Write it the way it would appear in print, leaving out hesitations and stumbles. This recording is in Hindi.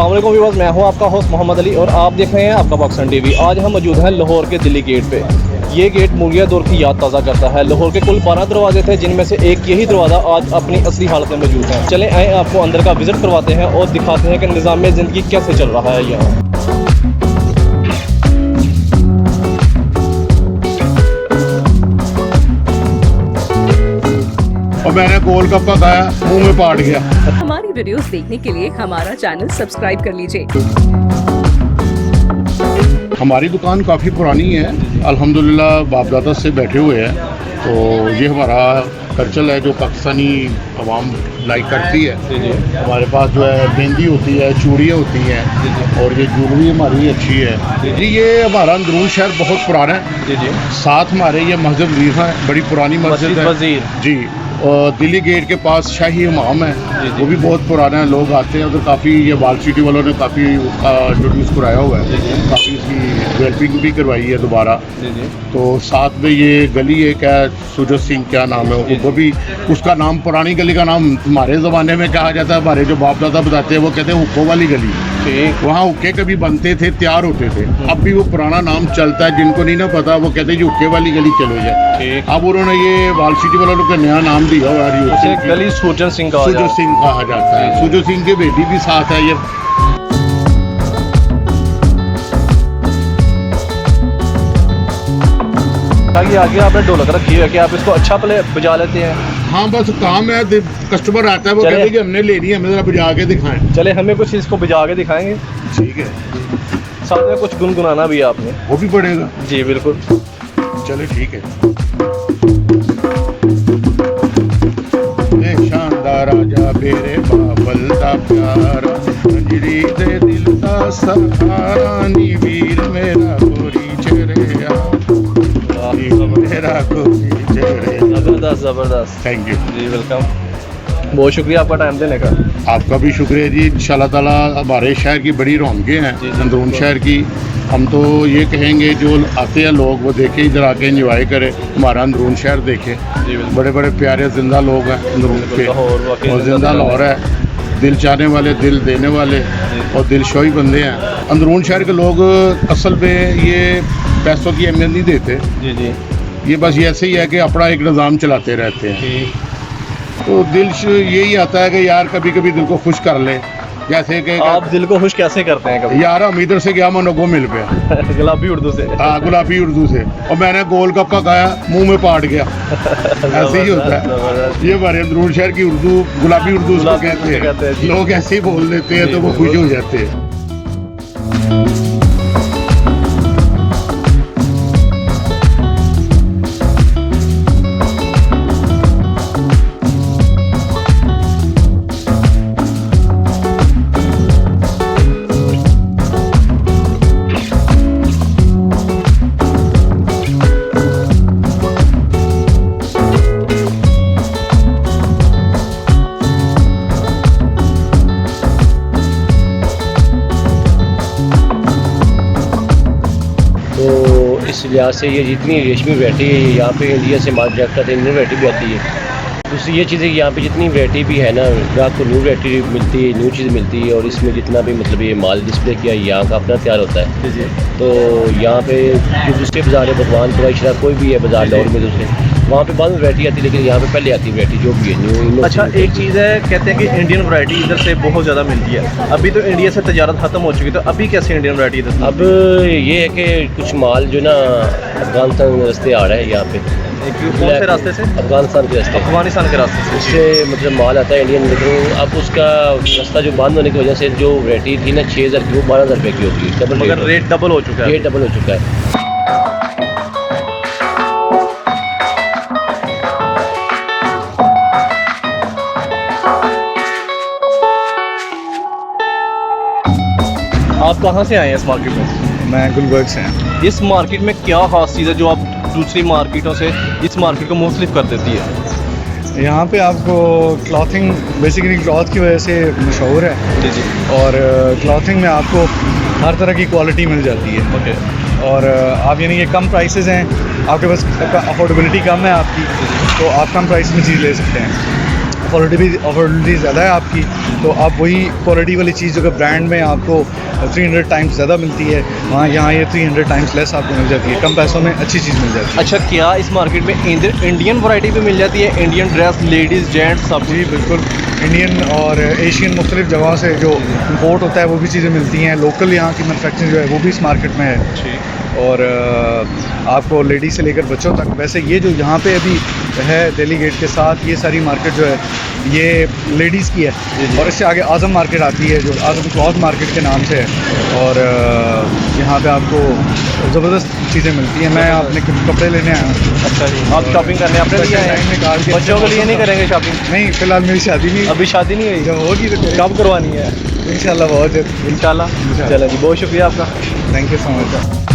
अस्सलाम वालेकुम व्यूअर्स, मैं हूं आपका होस्ट मोहम्मद अली और आप देख रहे हैं आपका पाकिस्तान टीवी। आज हम मौजूद हैं लाहौर के दिल्ली गेट पे। ये गेट मुगलिया दौर की याद ताज़ा करता है। लाहौर के कुल 12 दरवाजे थे, जिनमें से एक यही दरवाज़ा आज अपनी असली हालत में मौजूद है। चले आए आपको अंदर का विज़िट करवाते हैं और दिखाते हैं कि निज़ाम ज़िंदगी कैसे चल रहा है यहाँ। और मैंने गोलगप्पा खाया, मुंह में पाट गया। हमारी वीडियोस देखने के लिए हमारा चैनल सब्सक्राइब कर लीजिए। हमारी दुकान काफ़ी पुरानी है, अल्हम्दुलिल्लाह बाप दादा से बैठे हुए हैं। तो ये हमारा कल्चर है जो पाकिस्तानी अवाम लाइक करती है। हमारे पास जो है मेहंदी होती है, चूड़ियाँ होती हैं और ये ज्वेलरी हमारी अच्छी है जी। ये हमारा अंदरून शहर बहुत पुराना है। साथ हमारे ये मस्जिद वजीर है, बड़ी पुरानी मस्जिद है जी। और दिल्ली गेट के पास शाही इमाम है, वो भी बहुत पुराना है। लोग आते हैं उधर, काफ़ी ये वाल सिटी वालों ने काफ़ी उसका इंट्रोड्यूस कराया हुआ है, काफ़ी इसकी डेवलपिंग भी करवाई है दोबारा। तो साथ में ये गली है, क्या सुजत सिंह क्या नाम है, वो भी उसका नाम, पुरानी गली का नाम हमारे ज़माने में कहा जाता है, हमारे जो बाप दादा बताते हैं वो कहते हैं हुक्कों वाली गली। वहाँ हुक्के कभी बनते थे, तैयार होते थे। अब भी वो पुराना नाम चलता है, जिनको नहीं ना पता वो कहते हैं जी हुक्के वाली गली चलो जाए। अब उन्होंने ये वाल सिटी वालों का नया नाम दिया हुआ है, गली सुजत सिंह कहा जाता है। सुजत सिंह की बेटी भी साथ है। ये आगे आपने ढोलक रखी है कि आप इसको अच्छा प्ले बजा लेते हैं? हाँ, बस काम है, कस्टमर आता है वो कहते हैं कि हमने ले ली, हमें जरा बजा के दिखाएं। चले हमें कुछ इसको बजा के दिखाएंगे। ठीक है, साथ में कुछ गुनगुनाना भी है आपने, वो भी पड़ेगा जी बिल्कुल। चले ठीक है। शानदार राजा मेरे बाबल दा प्यारा, अंजरी दे दिल दा सहारा, नी वीर मेरा गोरी चेहरा, मेरा गोरी चेहरा। ज़बरदस्त। थैंक यू जी वेलकम, बहुत शुक्रिया आपका टाइम देने का। आपका भी शुक्रिया जी। इंशाल्लाह ताला हमारे शहर की बड़ी रौनकें हैं, अंदरून शहर की। हम तो ये कहेंगे जो आते हैं लोग वो देखें, इधर आके एंजॉय करें, हमारा अंदरून शहर देखें। बड़े बड़े प्यारे जिंदा लोग हैं अंदरून के, और जिंदा लाहौर है, दिल चाहने वाले, दिल देने वाले और दिलशोई बंदे हैं। अंदरून शहर के लोग असल में ये पैसों की अहमियत नहीं देते जी। ये बस ऐसे ही है कि अपना एक निज़ाम चलाते रहते हैं। तो दिल यही आता है कि यार कभी कभी दिल को खुश कर ले। जैसे कि आप दिल को खुश कैसे करते हैं कभी? यार हम इधर से गया, मनो को मिल गया गुलाबी उर्दू से। हाँ, गुलाबी उर्दू से। और मैंने गोलगप्पा खाया, मुंह में पाट गया। ऐसे ही होता है, ये हमारे अंदरून शहर की उर्दू, गुलाबी उर्दू उसको कहते हैं। लोग ऐसे ही बोल देते हैं तो वो खुश हो जाते हैं। इस लिहाज से ये जितनी रेशमी वैरायटी यहाँ पे इंडिया से माल डायरेक्ट करते हैं, इंडियन वैरायटी भी आती है। दूसरी ये चीज़ है कि यहाँ पे जितनी वैरायटी भी है ना, ग्राहक को न्यू वैरायटी मिलती है, न्यू चीज़ मिलती है। और इसमें जितना भी मतलब ये माल डिस्प्ले किया यहाँ का अपना तैयार होता है। तो यहाँ पे जो दूसरे बाज़ार है, भगवान कुरैशिया कोई भी है बाज़ार लाहौर में, दूसरे वहाँ पे बाद में वैरायटी आती है, लेकिन यहाँ पे पहले आती है वैरायटी जो भी है न्यू। अच्छा, एक चीज़ है, कहते हैं कि इंडियन वैरायटी इधर से बहुत ज़्यादा मिलती है। अभी तो इंडिया से तजारत ख़त्म हो चुकी है, तो अभी कैसे इंडियन वैरायटी इधर? अब ये है कि कुछ माल जो ना अफगानिस्तान रास्ते आ रहा है यहाँ पे। कौन से रास्ते से? अफगानिस्तान के रास्ते, अफगानिस्तान के रास्ते से। उससे मतलब माल आता है इंडियन, लेकिन अब उसका रास्ता जो बंद होने की वजह से जो वैरायटी थी ना 6000 की, वो 12000 रुपये की होगी। डबल, मगर रेट डबल हो चुका है। रेट डबल हो चुका है। आप कहाँ से आए हैं इस मार्केट में? मैं गुलबर्ग से हैं। इस मार्केट में क्या खास चीज़ है जो आप दूसरी मार्केटों से इस मार्केट को मुख्तलिफ कर देती है? यहाँ पे आपको क्लॉथिंग, बेसिकली क्लॉथ की वजह से मशहूर है जी। और क्लॉथिंग में आपको हर तरह की क्वालिटी मिल जाती है। ओके। और आप यानी कि कम प्राइसेस हैं, आपके पास अफोर्डेबिलिटी कम है आपकी, तो आप कम प्राइस में चीज़ ले सकते हैं। अफोर्डेबिलिटी ज़्यादा है आपकी, तो आप वही क्वालिटी वाली चीज़ जो कि ब्रांड में आपको 300 टाइम्स ज़्यादा मिलती है, वहाँ यहाँ ये 300 टाइम्स लेस आपको मिल जाती है, कम पैसों में अच्छी चीज़ मिल जाती है। अच्छा, क्या इस मार्केट में इंडियन वैरायटी भी मिल जाती है? इंडियन ड्रेस, लेडीज़, जेंट्स, सब जी बिल्कुल, इंडियन और एशियन मुख्तलिफ जगहों से जो इम्पोर्ट होता है वो भी चीज़ें मिलती हैं। लोकल यहाँ की मैनुफैक्चरिंग जो है वो भी इस मार्केट में है, और आपको लेडीज़ से लेकर बच्चों तक। वैसे ये जो यहाँ पे अभी है दिल्ली गेट के साथ, ये सारी मार्केट जो है ये लेडीज़ की है, और इससे आगे आज़म मार्केट आती है जो आज़म क्लॉथ मार्केट के नाम से है, और यहाँ पे आपको ज़बरदस्त चीज़ें मिलती हैं। मैं अपने कपड़े लेने आया हूँ। अच्छा जी, आप शॉपिंग करने अपने लिए आए हैं? बच्चों के लिए नहीं करेंगे शॉपिंग? नहीं, फ़िलहाल मेरी शादी नहीं, अभी शादी नहीं हुई? जब होगी तो कब करवानी है? इंशाल्लाह बहुत जल्द। इंशाल्लाह। चलो जी, बहुत शुक्रिया आपका। Thank you so much.